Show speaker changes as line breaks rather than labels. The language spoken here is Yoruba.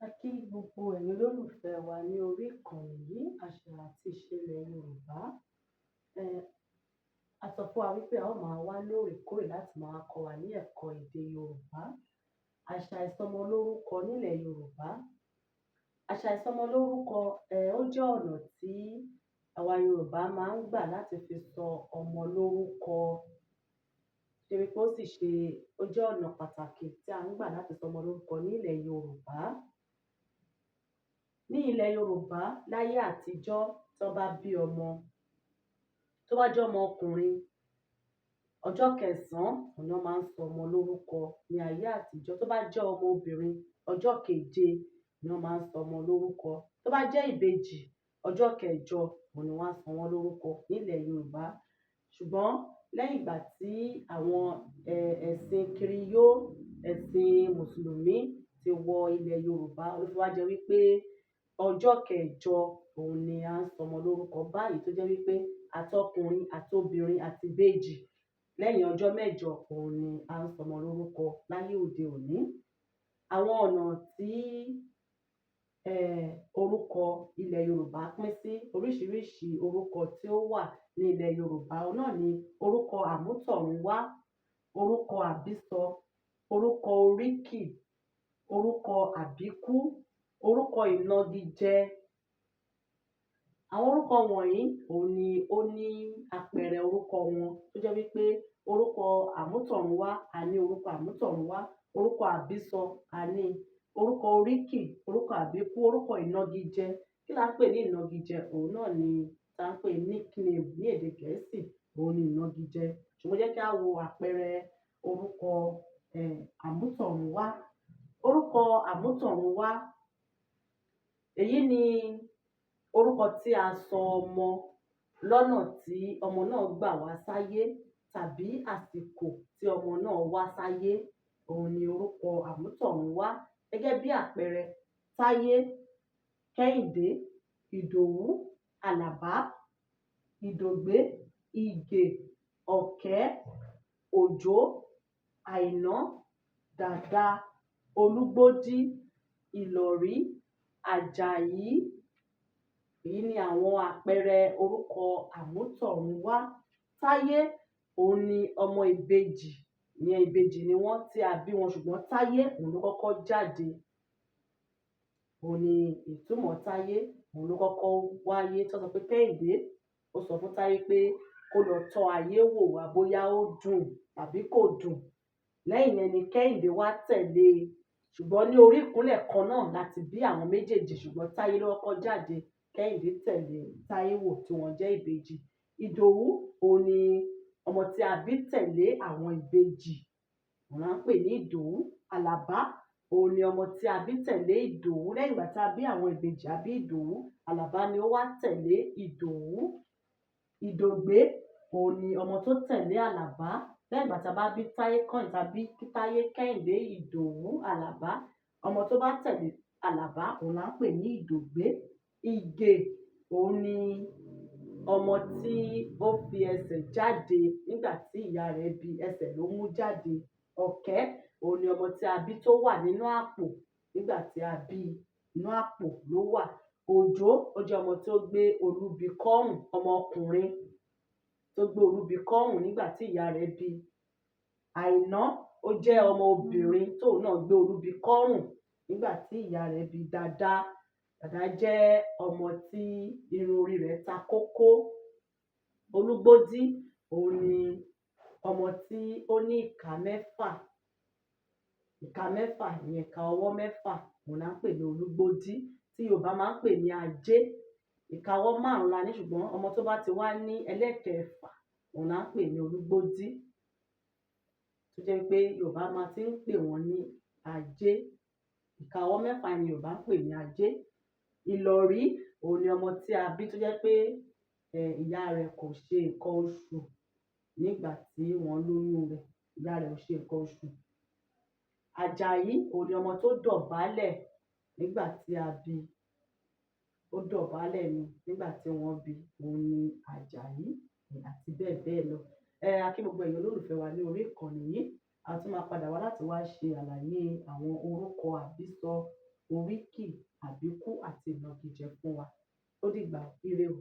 A kí gbogbo ẹ̀yin olólùfẹ́ wa ní orí ìkànnì yìí, àṣà àti ìṣe ilẹ̀ Yorùbá. Eh, a sọ fún wa wípé a ó máa wá lóòrèkóòrè láti máa kọ́ wa ní ẹ̀kọ́ èdè Yorùbá. Àṣà ìsọmọlórúkọ nílẹ̀ Yorùbá. Àṣà ìsọmọlórúkọ, ó jẹ́ ọ̀nà tí àwa Yorùbá máa ń gbà láti fi sọ ọmọ lórúkọ. Ṣé wípé ó jẹ́ ọ̀nà pàtàkì tí a ń gbà láti sọ ọmọ lórúkọ nílẹ̀ Yorùbá. Ní ilẹ̀ Yorùbá láyé àtijọ́ tí wọ́n bá bí ọmọ, tó bá jẹ́ ọmọ ọkùnrin, ọjọ́ kẹsàn-án ni wọ́n máa ń sọ ọmọ lórúkọ ní ayé àtijọ́. Tó bá jẹ́ ọmọ obìnrin, ọjọ́ keje ni wọ́n máa ń sọ ọmọ lórúkọ. Tó bá jẹ́ ìbejì, ọjọ́ kẹjọ ni wọ́n á sọ wọ́n lórúkọ nílẹ̀ Yorùbá. Ṣùgbọ́n lẹ́yìn ìgbà tí àwọn ẹ̀sìn kiriyó, ẹ̀sìn Mùsùlùmí ti wọ ilẹ̀ Yorùbá, ó fi wá jẹ́ wípé ọjọ́ kẹjọ òun ni a ń sọ ọmọ lórúkọ báyìí, tó jẹ́ wípé àtọkùnrin àtobìnrin àti ìbejì lẹ́yìn ọjọ́ mẹ́jọ òun ni a ń sọ ọmọ lórúkọ láyé òde òní. Àwọn ọ̀nà tí orúkọ ilẹ̀ Yorùbá pín sí, oríṣiríṣi orúkọ tí ó wà ní ilẹ̀ Yorùbá, òun náà ni orúkọ àmútọ̀runwá, orúkọ àbísọ, orúkọ oríkì, orúkọ àbíkú, orúkọ ìnagijẹ. Àwọn orúkọ wọ̀nyí òun ni ó ní àpẹẹrẹ orúkọ wọn, tó jẹ́ wípé orúkọ àmútọ̀runwá, a ní orúkọ àmútọ̀runwá, orúkọ àbísọ, a ní orúkọ oríkì, orúkọ àbíkú, orúkọ ìnagijẹ. Kí la ń pè ní ìnagijẹ? Òun náà ni tá ń pè nickname ní èdè Gẹ̀ẹ́sì, òun ni ìnagijẹ. Ṣùgbọ́n jẹ́ kí a wo àpẹẹrẹ orúkọ àmútọ̀runwá. Orúkọ àmútọ̀runwá, èyí ni orúkọ tí a sọ ọmọ lọ́nà tí ọmọ náà gbà wá sáyé tàbí àsìkò tí ọmọ náà wá sáyé, òun ni orúkọ àmútọ̀runwá. Gẹ́gẹ́ bí àpẹẹrẹ, Táyé, Kẹ́hìndé, Ìdòwú, Àlàbá, Ìdògbé, Ìgè, Ọ̀kẹ́, Òjó, Àìná, Dàda, Olúgbódí, Ìlọ̀rí, Àjàyí. Èyí ni àwọn àpẹẹrẹ orúkọ àmútọ̀runwá. Táyé, òun ni ọmọ ìbejì, ìyẹn ìbejì ni wọ́n tí a bí wọn, ṣùgbọ́n Táyé òun ló kọ́kọ́ jáde. Òun ni ìtumọ̀ Táyé, òun ló kọ́kọ́ wáyé. Tó sọ pé Kẹ́hìndé, ó sọ fún Táyé pé kó lọ tọ́ ayé wò wá bóyá ó dùn tàbí kò dùn. Lẹ́yìn yẹn ni Kẹ́hìndé wá tẹ̀lé. Ṣùgbọ́n ní orí ìkúnlẹ̀ kan náà láti bí àwọn méjèèjì, ṣùgbọ́n Táyé ló kọ́kọ́ jáde, Kẹ́hìndé tẹ̀lé Táíwò tí wọ́n jẹ́ ìbejì. Ìdòwú, òun ni ọmọ tí a bí tẹ̀lé àwọn ìbejì, òun là ń pè ní Ìdòwú. Àlàbá, òun ni ọmọ tí a bí tẹ̀lé Ìdòwú. Lẹ́yìn ìgbà tí a bí àwọn ìbejì, a bí Ìdòwú. Àlàbá ni ó wá tẹ̀lé Ìdòwú. Ìdògbé, òun ni ọmọ tó tẹ̀lé Àlàbá. Lẹ́yìn ìgbà tí a bá bí Táyé kọ́yìn, tàbí Táyé, Kẹ́hìndé, Ìdòwú, Àlàbá, ọmọ tó bá tẹ̀lé Àlàbá òun là ń pè ní Ìdògbé. Ìgè, òun ni ọmọ tí ó fi ẹsẹ̀ jáde nígbà tí ìyá rẹ̀ bí, ẹsẹ̀ ló mú jáde. Ọ̀kẹ́, òun ni ọmọ tí a bí tó wà nínú àpò nígbà tí a bí, inú àpò ló wà. Òjó, ó jẹ́ ọmọ tó gbé olúbi kọ́rùn, ọmọ ọkùnrin tó gbé olúbi kọ́rùn nígbà tí ìyá rẹ̀ bí. Àìná, ó jẹ́ ọmọ obìnrin tóun náà gbé olúbi kọ́rùn nígbà tí ìyá rẹ̀ bí. Dàda, Dàda jẹ́ ọmọ tí irun orí rẹ̀ ta kókó. Olúgbódí, òun ni ọmọ tí ó ní ìka mẹ́fà. Ìka mẹ́fà, ìyẹn ìka ọwọ́ mẹ́fà, òun là ń pè ní Olúgbódí, tí Yorùbá máa ń pè ní Ajé. Ìka ọwọ́ márùn-ún la ní, ṣùgbọ́n ọmọ tó bá ti wá ní ẹlẹ́kẹ̀ẹ́fà, òun là ń pè ní Olúgbódí. Tó jẹ́ pé Yorùbá máa ti ń pè wọ́n ní Ajé. Ìka ọwọ́ mẹ́fà ni Yorùbá ń pè ní Ajé. Ìlọ̀rí, òun ni ọmọ tí a bí tó jẹ́ pé ìyá rẹ̀ kò ṣe nǹkan oṣù nígbà tí wọ́n lóyún rẹ̀. Ìyá rẹ̀ ò ṣe nǹkan oṣù. Àjàyí, òun ni ọmọ tó dọ̀bálẹ̀ nígbà tí a bí. Ó dọ̀bálẹ̀ ni nígbà tí wọ́n bí, òun ni Àjàyí, àti bẹ́ẹ̀ bẹ́ẹ̀ lọ. A kí gbogbo ẹ̀yin olólùfẹ́ wa ní orí ìkànnì yìí. A tún máa padà wá láti wá ṣe àlàyé àwọn orúkọ àbísọ, oríkì, àbíkú àti ìnagijẹ fún wa. Ó dìgbà o, ire o.